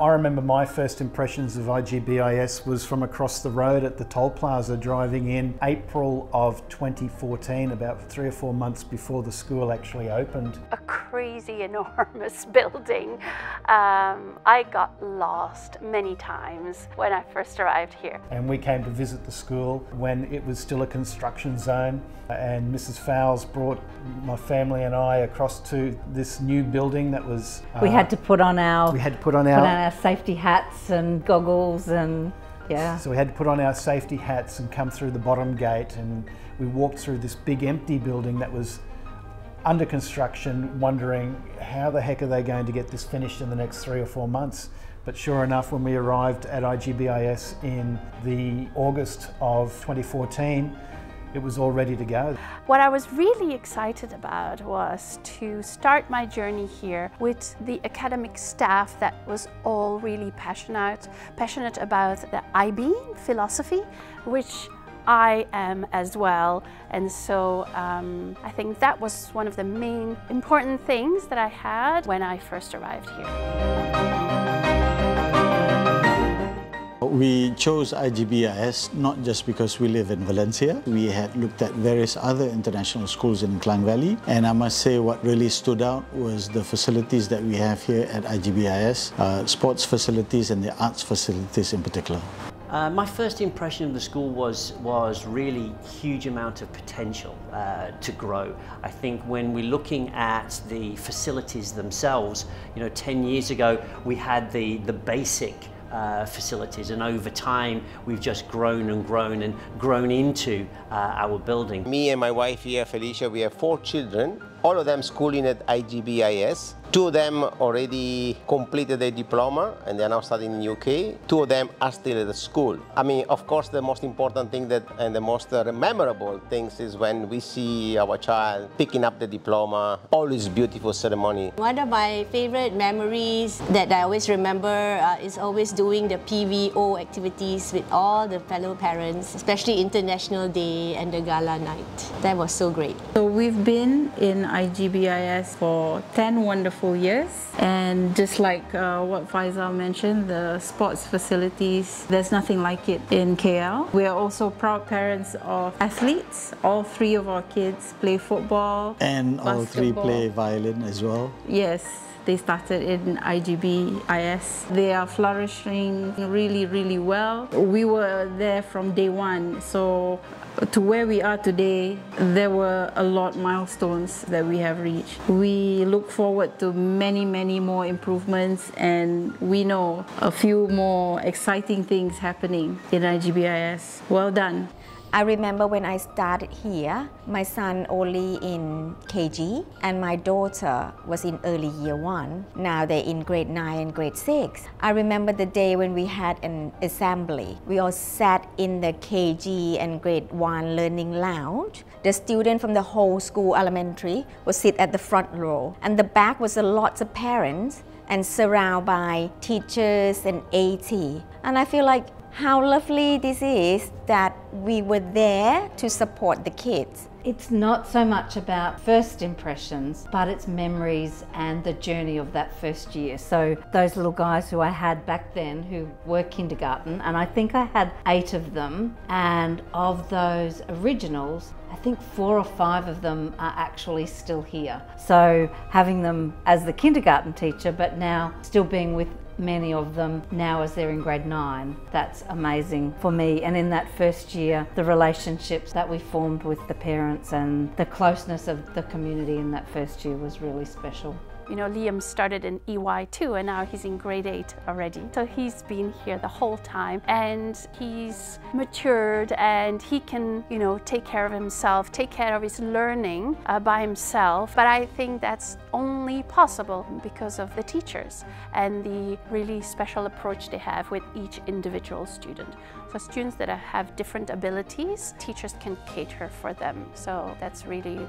I remember my first impressions of IGBIS was from across the road at the toll plaza, driving in April of 2014, about 3 or 4 months before the school actually opened. A crazy, enormous building. I got lost many times when I first arrived here. And we came to visit the school when it was still a construction zone, and Mrs. Fowles brought my family and I across to this new building that was... we had to put on our safety hats and goggles, and yeah. So we had to put on our safety hats and come through the bottom gate, and we walked through this big empty building that was under construction, wondering how the heck are they going to get this finished in the next 3 or 4 months. But sure enough, when we arrived at IGBIS in the August of 2014, it was all ready to go. What I was really excited about was to start my journey here with the academic staff that was all really passionate about the IB philosophy, which I am as well. And so I think that was one of the main important things that I had when I first arrived here. We chose IGBIS not just because we live in Valencia. We had looked at various other international schools in Klang Valley, and I must say what really stood out was the facilities that we have here at IGBIS, sports facilities and the arts facilities in particular. My first impression of the school was really huge amount of potential to grow. I think when we're looking at the facilities themselves, 10 years ago we had the basic facilities, and over time we've just grown into our building. Me and my wife here, Felicia, we have 4 children, all of them schooling at IGBIS. 2 of them already completed their diploma and they're now studying in the UK. 2 of them are still at the school. I mean, of course, the most important thing and the most memorable things is when we see our child picking up the diploma, always beautiful ceremony. One of my favorite memories that I always remember is always doing the PVO activities with all the fellow parents, especially International Day and the Gala Night. That was so great. So we've been in IGBIS for 10 wonderful years, and just like what Faisal mentioned, the sports facilities, there's nothing like it in KL. We are also proud parents of athletes. All 3 of our kids play football and basketball. All 3 play violin as well. Yes, they started in IGBIS. They are flourishing really, really well. We were there from day one, so to where we are today, there were a lot milestones that we have reached. We look forward to many, many more improvements, and we know a few more exciting things happening in IGBIS. Well done. I remember when I started here, my son only in KG and my daughter was in early year 1. Now they're in grade 9 and grade 6. I remember the day when we had an assembly. We all sat in the KG and grade 1 learning lounge. The students from the whole school elementary would sit at the front row, and the back was a lots of parents and surrounded by teachers and AT. And I feel like how lovely this is that we were there to support the kids. It's not so much about first impressions, but it's memories and the journey of that first year. So those little guys who I had back then who were kindergarten, and I think I had 8 of them, and of those originals, I think 4 or 5 of them are actually still here. So having them as the kindergarten teacher, but now still being with many of them now as they're in grade 9. That's amazing for me. And in that first year, the relationships that we formed with the parents and the closeness of the community in that first year was really special. You know, Liam started in EY2 and now he's in grade 8 already. So he's been here the whole time and he's matured and he can, you know, take care of himself, take care of his learning by himself. But I think that's only possible because of the teachers and the really special approach they have with each individual student. So students that have different abilities, teachers can cater for them. So that's really,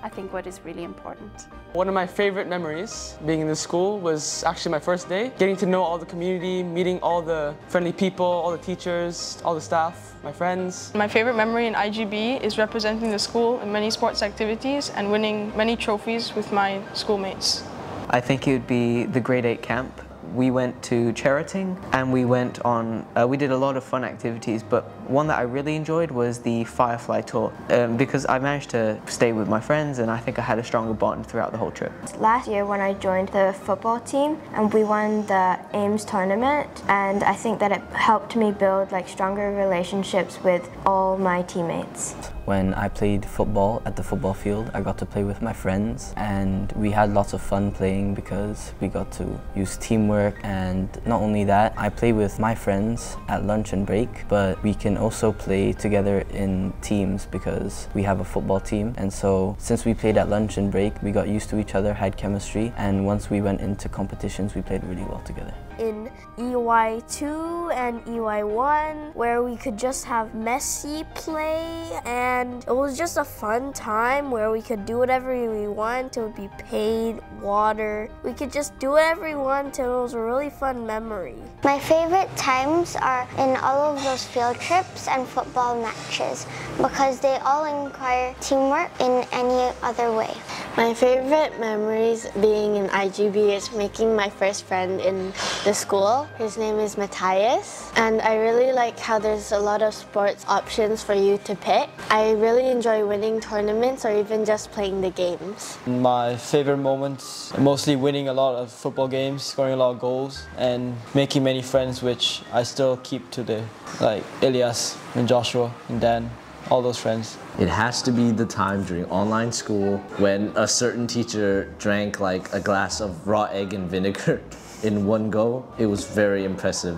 I think, what is really important. One of my favorite memories being in the school was actually my first day. Getting to know all the community, meeting all the friendly people, all the teachers, all the staff, my friends. My favorite memory in IGB is representing the school in many sports activities and winning many trophies with my schoolmates. I think it would be the grade 8 camp, we went to Cheriting and we went on, we did a lot of fun activities, but one that I really enjoyed was the Firefly tour because I managed to stay with my friends and I think I had a stronger bond throughout the whole trip. Last year when I joined the football team and we won the AIMS tournament, and I think that it helped me build like stronger relationships with all my teammates. When I played football at the football field, I got to play with my friends and we had lots of fun playing because we got to use teamwork, and not only that, I play with my friends at lunch and break, but we can also play together in teams because we have a football team, and so since we played at lunch and break, we got used to each other, had chemistry, and once we went into competitions, we played really well together. In EY2 and EY1, where we could just have messy play, and it was just a fun time where we could do whatever we want. It would be paid, water. We could just do whatever we want. It was a really fun memory. My favorite times are in all of those field trips and football matches because they all require teamwork in any other way. My favorite memories being in IGBIS, making my first friend in the school. His name is Matthias, and I really like how there's a lot of sports options for you to pick. I really enjoy winning tournaments or even just playing the games. My favorite moments, mostly winning a lot of football games, scoring a lot of goals, and making many friends which I still keep today, like Elias and Joshua and Dan. All those friends. It has to be the time during online school when a certain teacher drank like a glass of raw egg and vinegar in one go. It was very impressive.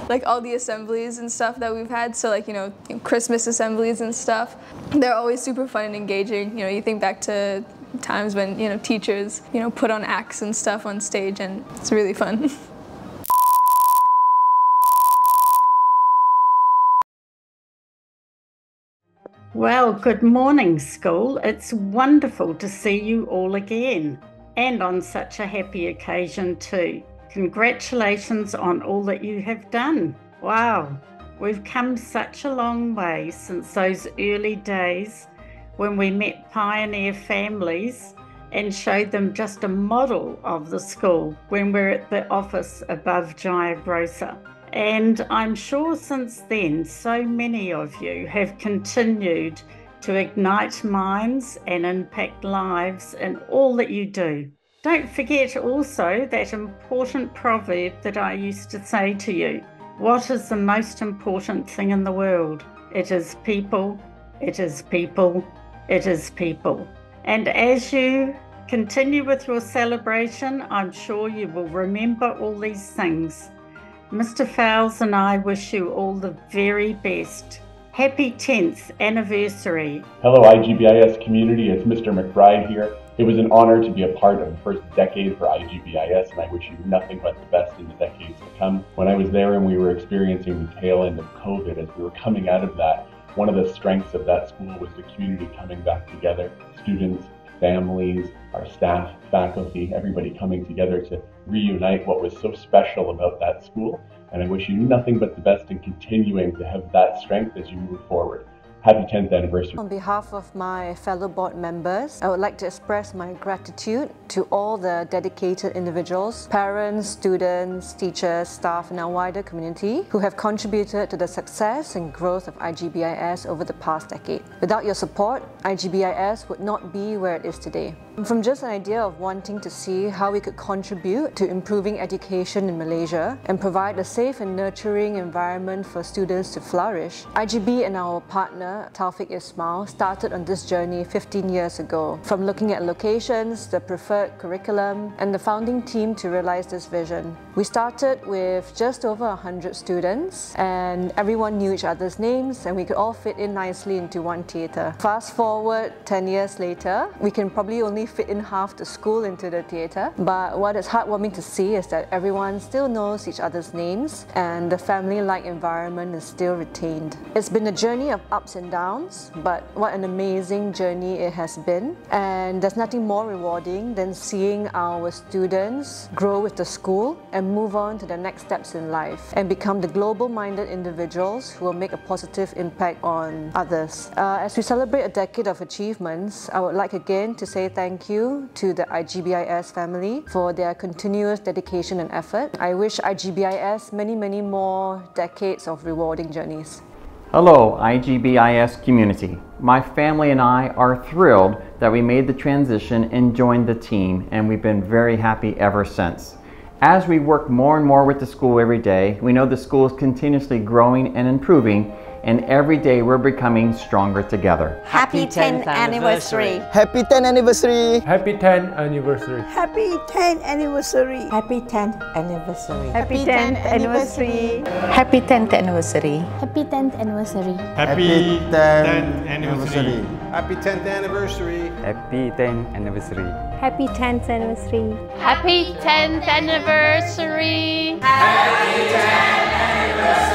Like all the assemblies and stuff that we've had, so like, you know, Christmas assemblies and stuff, they're always super fun and engaging. You know, you think back to times when, you know, teachers, you know, put on acts and stuff on stage, and it's really fun. Well, good morning, school. It's wonderful to see you all again, and on such a happy occasion too. Congratulations on all that you have done. Wow, we've come such a long way since those early days when we met pioneer families and showed them just a model of the school when we're at the office above Jaya Grocer. And I'm sure since then, so many of you have continued to ignite minds and impact lives in all that you do. Don't forget also that important proverb that I used to say to you. What is the most important thing in the world? It is people, it is people, it is people. And as you continue with your celebration, I'm sure you will remember all these things. Mr. Fowles and I wish you all the very best. Happy 10th anniversary. Hello IGBIS community, it's Mr. McBride here. It was an honor to be a part of the first decade for IGBIS, and I wish you nothing but the best in the decades to come. When I was there and we were experiencing the tail end of COVID, as we were coming out of that, one of the strengths of that school was the community coming back together. Students, families, our staff, faculty, everybody coming together to reunite what was so special about that school. And I wish you nothing but the best in continuing to have that strength as you move forward. Happy 10th anniversary. On behalf of my fellow board members, I would like to express my gratitude to all the dedicated individuals, parents, students, teachers, staff, and our wider community who have contributed to the success and growth of IGBIS over the past decade. Without your support, IGBIS would not be where it is today. From just an idea of wanting to see how we could contribute to improving education in Malaysia and provide a safe and nurturing environment for students to flourish, IGB and our partner, Taufik Ismail, started on this journey 15 years ago. From looking at locations, the preferred curriculum, and the founding team to realize this vision. We started with just over 100 students, and everyone knew each other's names, and we could all fit in nicely into one theatre. Fast forward 10 years later, we can probably only fit in half the school into the theatre, but what is heartwarming to see is that everyone still knows each other's names and the family-like environment is still retained. It's been a journey of ups and and downs, but what an amazing journey it has been. And there's nothing more rewarding than seeing our students grow with the school and move on to the next steps in life and become the global-minded individuals who will make a positive impact on others. As we celebrate a decade of achievements, I would like again to say thank you to the IGBIS family for their continuous dedication and effort. I wish IGBIS many more decades of rewarding journeys. Hello, IGBIS community. My family and I are thrilled that we made the transition and joined the team, and we've been very happy ever since. As we work more and more with the school every day, we know the school is continuously growing and improving, and every day we're becoming stronger together. Happy 10th anniversary! Happy 10th anniversary! Happy 10th anniversary! Happy 10th anniversary! Happy 10th anniversary! Happy 10th anniversary! Happy 10th anniversary! Happy 10th anniversary! Happy 10th anniversary! Happy 10th anniversary! Happy 10th anniversary! Happy 10th anniversary! Happy 10th anniversary!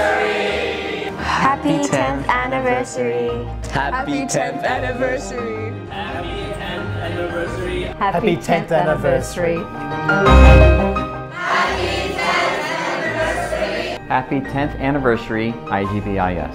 Happy 10th anniversary! Happy 10th anniversary! Happy 10th anniversary! Happy 10th anniversary! Happy 10th anniversary, IGBIS.